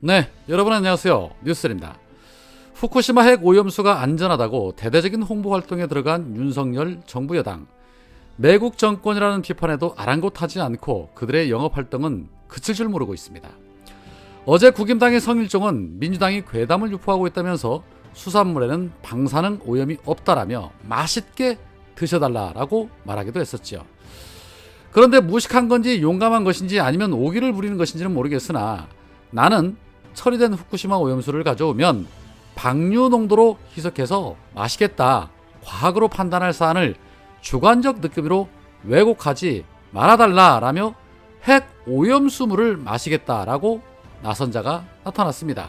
네, 여러분 안녕하세요. 뉴스입니다. 후쿠시마 핵 오염수가 안전하다고 대대적인 홍보 활동에 들어간 윤석열 정부 여당. 매국 정권이라는 비판에도 아랑곳하지 않고 그들의 영업 활동은 그칠 줄 모르고 있습니다. 어제 국임당의 성일종은 민주당이 괴담을 유포하고 있다면서 수산물에는 방사능 오염이 없다라며 맛있게 드셔달라라고 말하기도 했었죠. 그런데 무식한 건지 용감한 것인지 아니면 오기를 부리는 것인지는 모르겠으나 나는 처리된 후쿠시마 오염수를 가져오면 방류 농도로 희석해서 마시겠다. 과학으로 판단할 사안을 주관적 느낌으로 왜곡하지 말아달라라며 핵 오염수물을 마시겠다라고 나선 자가 나타났습니다.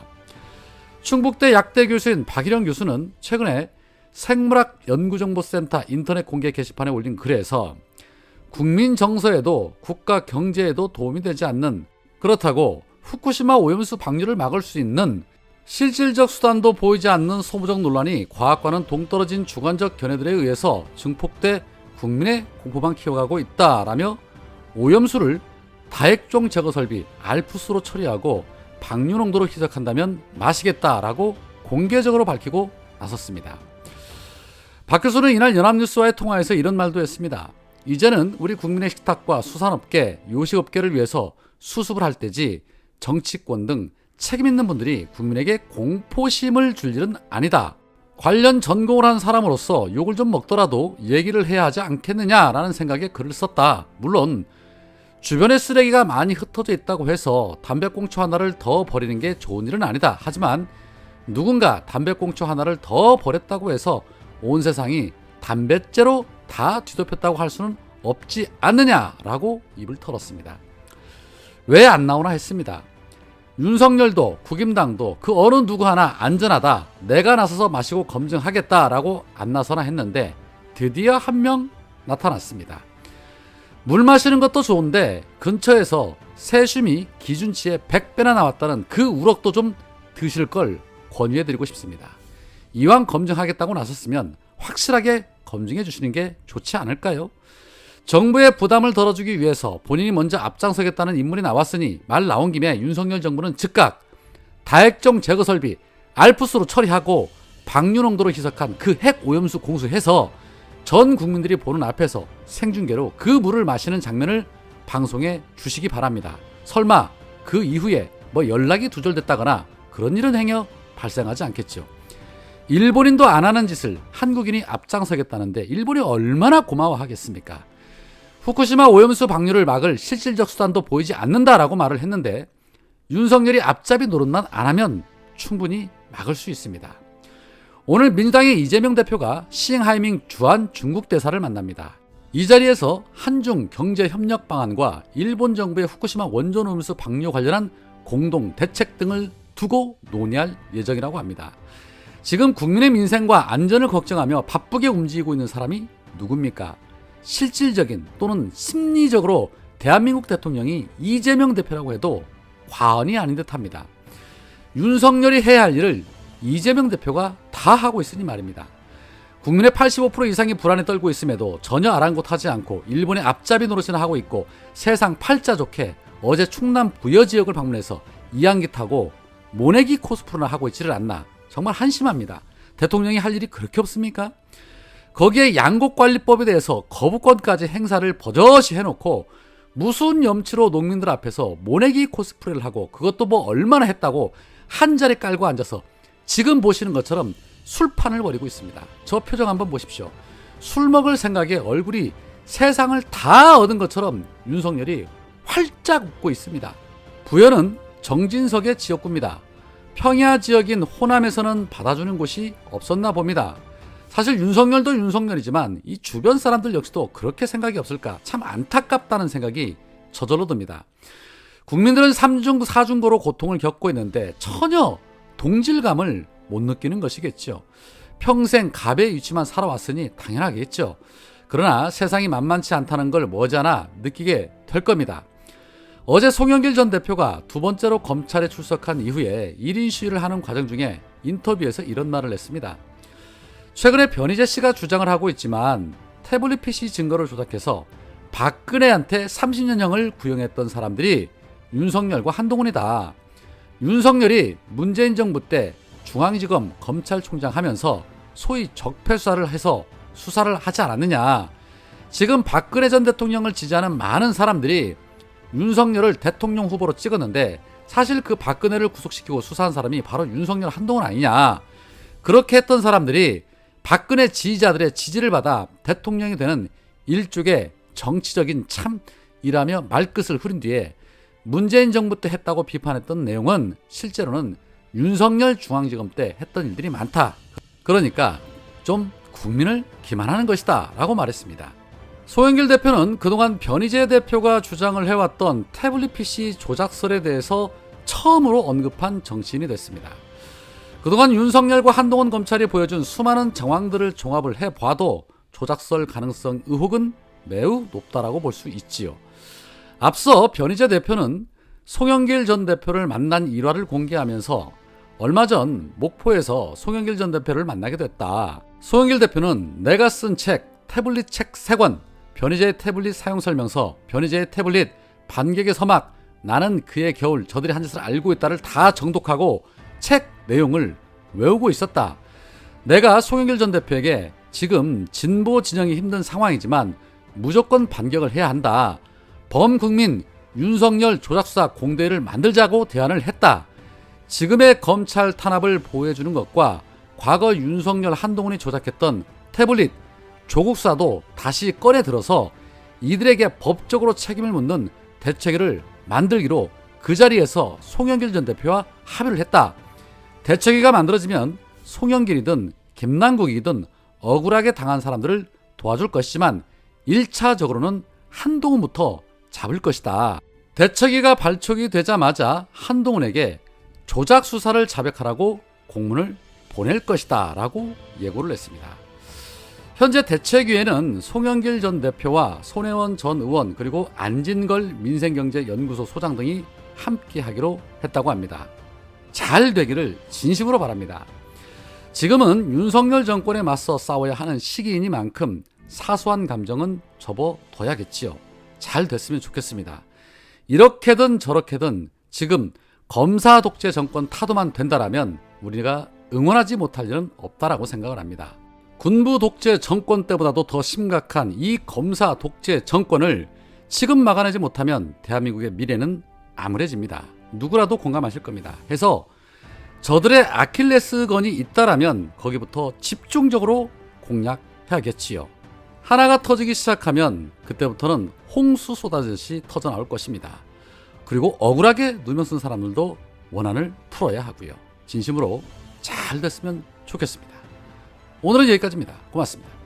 충북대 약대 교수인 박일영 교수는 최근에 생물학연구정보센터 인터넷 공개 게시판에 올린 글에서 국민 정서에도 국가 경제에도 도움이 되지 않는, 그렇다고 후쿠시마 오염수 방류를 막을 수 있는 실질적 수단도 보이지 않는 소모적 논란이 과학과는 동떨어진 주관적 견해들에 의해서 증폭돼 국민의 공포만 키워가고 있다라며 오염수를 다액종 제거 설비 알프스로 처리하고 방류 농도로 희석한다면 마시겠다라고 공개적으로 밝히고 나섰습니다. 박 교수는 이날 연합뉴스와의 통화에서 이런 말도 했습니다. 이제는 우리 국민의 식탁과 수산업계, 요식업계를 위해서 수습을 할 때지 정치권 등 책임 있는 분들이 국민에게 공포심을 줄 일은 아니다. 관련 전공을 한 사람으로서 욕을 좀 먹더라도 얘기를 해야 하지 않겠느냐라는 생각에 글을 썼다. 물론 주변에 쓰레기가 많이 흩어져 있다고 해서 담배꽁초 하나를 더 버리는 게 좋은 일은 아니다. 하지만 누군가 담배꽁초 하나를 더 버렸다고 해서 온 세상이 담뱃재로 다 뒤덮였다고 할 수는 없지 않느냐라고 입을 털었습니다. 왜 안 나오나 했습니다. 윤석열도 국임당도 그 어느 누구 하나 안전하다, 내가 나서서 마시고 검증하겠다라고 안 나서나 했는데 드디어 한 명 나타났습니다. 물 마시는 것도 좋은데 근처에서 세슘이 기준치의 100배나 나왔다는 그 우럭도 좀 드실 걸 권유해드리고 싶습니다. 이왕 검증하겠다고 나섰으면 확실하게 검증해 주시는 게 좋지 않을까요? 정부의 부담을 덜어주기 위해서 본인이 먼저 앞장서겠다는 인물이 나왔으니 말 나온 김에 윤석열 정부는 즉각 다액종 제거 설비 알프스로 처리하고 방류 농도로 희석한 그 핵 오염수 공수해서 전 국민들이 보는 앞에서 생중계로 그 물을 마시는 장면을 방송해 주시기 바랍니다. 설마 그 이후에 뭐 연락이 두절됐다거나 그런 일은 행여 발생하지 않겠죠. 일본인도 안 하는 짓을 한국인이 앞장서겠다는데 일본이 얼마나 고마워하겠습니까? 후쿠시마 오염수 방류를 막을 실질적 수단도 보이지 않는다라고 말을 했는데 윤석열이 앞잡이 노릇만 안 하면 충분히 막을 수 있습니다. 오늘 민주당의 이재명 대표가 시행하이밍 주한 중국 대사를 만납니다. 이 자리에서 한중 경제협력 방안과 일본 정부의 후쿠시마 원전 오염수 방류 관련한 공동 대책 등을 두고 논의할 예정이라고 합니다. 지금 국민의 민생과 안전을 걱정하며 바쁘게 움직이고 있는 사람이 누굽니까? 실질적인 또는 심리적으로 대한민국 대통령이 이재명 대표라고 해도 과언이 아닌 듯합니다. 윤석열이 해야 할 일을 이재명 대표가 다 하고 있으니 말입니다. 국민의 85% 이상이 불안에 떨고 있음에도 전혀 아랑곳하지 않고 일본의 앞잡이 노릇이나 하고 있고 세상 팔자 좋게 어제 충남 부여 지역을 방문해서 이항기 타고 모내기 코스프레나 하고 있지를 않나 정말 한심합니다. 대통령이 할 일이 그렇게 없습니까? 거기에 양곡관리법에 대해서 거부권까지 행사를 버젓이 해놓고 무슨 염치로 농민들 앞에서 모내기 코스프레를 하고 그것도 뭐 얼마나 했다고 한 자리 깔고 앉아서 지금 보시는 것처럼 술판을 벌이고 있습니다. 저 표정 한번 보십시오. 술 먹을 생각에 얼굴이 세상을 다 얻은 것처럼 윤석열이 활짝 웃고 있습니다. 부여는 정진석의 지역구입니다. 평야 지역인 호남에서는 받아주는 곳이 없었나 봅니다. 사실 윤석열도 윤석열이지만 이 주변 사람들 역시도 그렇게 생각이 없을까 참 안타깝다는 생각이 저절로 듭니다. 국민들은 3중 4중고로 고통을 겪고 있는데 전혀 동질감을 못 느끼는 것이겠죠. 평생 갑의 위치만 살아왔으니 당연하겠죠. 그러나 세상이 만만치 않다는 걸 머지않아 느끼게 될 겁니다. 어제 송영길 전 대표가 두 번째로 검찰에 출석한 이후에 1인 시위를 하는 과정 중에 인터뷰에서 이런 말을 했습니다. 최근에 변희재 씨가 주장을 하고 있지만 태블릿 PC 증거를 조작해서 박근혜한테 30년형을 구형했던 사람들이 윤석열과 한동훈이다. 윤석열이 문재인 정부 때 중앙지검 검찰총장 하면서 소위 적폐수사를 해서 수사를 하지 않았느냐. 지금 박근혜 전 대통령을 지지하는 많은 사람들이 윤석열을 대통령 후보로 찍었는데 사실 그 박근혜를 구속시키고 수사한 사람이 바로 윤석열 한동훈 아니냐. 그렇게 했던 사람들이 박근혜 지지자들의 지지를 받아 대통령이 되는 일종의 정치적인 참이라며 말끝을 흐린 뒤에 문재인 정부 때 했다고 비판했던 내용은 실제로는 윤석열 중앙지검 때 했던 일들이 많다. 그러니까 좀 국민을 기만하는 것이다 라고 말했습니다. 송영길 대표는 그동안 변희재 대표가 주장을 해왔던 태블릿 PC 조작설에 대해서 처음으로 언급한 정치인이 됐습니다. 그동안 윤석열과 한동훈 검찰이 보여준 수많은 정황들을 종합을 해봐도 조작설 가능성 의혹은 매우 높다라고 볼 수 있지요. 앞서 변희재 대표는 송영길 전 대표를 만난 일화를 공개하면서 얼마 전 목포에서 송영길 전 대표를 만나게 됐다. 송영길 대표는 내가 쓴 책, 태블릿 책 3권, 변희재의 태블릿 사용 설명서, 변희재의 태블릿, 반격의 서막, 나는 그의 겨울, 저들이 한 짓을 알고 있다를 다 정독하고 책 내용을 외우고 있었다. 내가 송영길 전 대표에게 지금 진보 진영이 힘든 상황이지만 무조건 반격을 해야 한다. 범국민 윤석열 조작수사 공대를 만들자고 대안을 했다. 지금의 검찰 탄압을 보호해주는 것과 과거 윤석열 한동훈이 조작했던 태블릿 조국수사도 다시 꺼내 들어서 이들에게 법적으로 책임을 묻는 대책위를 만들기로 그 자리에서 송영길 전 대표와 합의를 했다. 대책위가 만들어지면 송영길이든 김남국이든 억울하게 당한 사람들을 도와줄 것이지만 1차적으로는 한동훈부터 잡을 것이다. 대책위가 발족이 되자마자 한동훈에게 조작 수사를 자백하라고 공문을 보낼 것이다 라고 예고를 했습니다. 현재 대책위에는 송영길 전 대표와 손혜원 전 의원 그리고 안진걸 민생경제연구소 소장 등이 함께하기로 했다고 합니다. 잘 되기를 진심으로 바랍니다. 지금은 윤석열 정권에 맞서 싸워야 하는 시기이니만큼 사소한 감정은 접어둬야겠지요. 잘 됐으면 좋겠습니다. 이렇게든 저렇게든 지금 검사 독재 정권 타도만 된다라면 우리가 응원하지 못할 일은 없다라고 생각을 합니다. 군부 독재 정권 때보다도 더 심각한 이 검사 독재 정권을 지금 막아내지 못하면 대한민국의 미래는 암울해집니다. 누구라도 공감하실 겁니다. 해서 저들의 아킬레스건이 있다라면 거기부터 집중적으로 공략해야겠지요. 하나가 터지기 시작하면 그때부터는 홍수 쏟아지듯이 터져나올 것입니다. 그리고 억울하게 누명 쓴 사람들도 원한을 풀어야 하고요. 진심으로 잘 됐으면 좋겠습니다. 오늘은 여기까지입니다. 고맙습니다.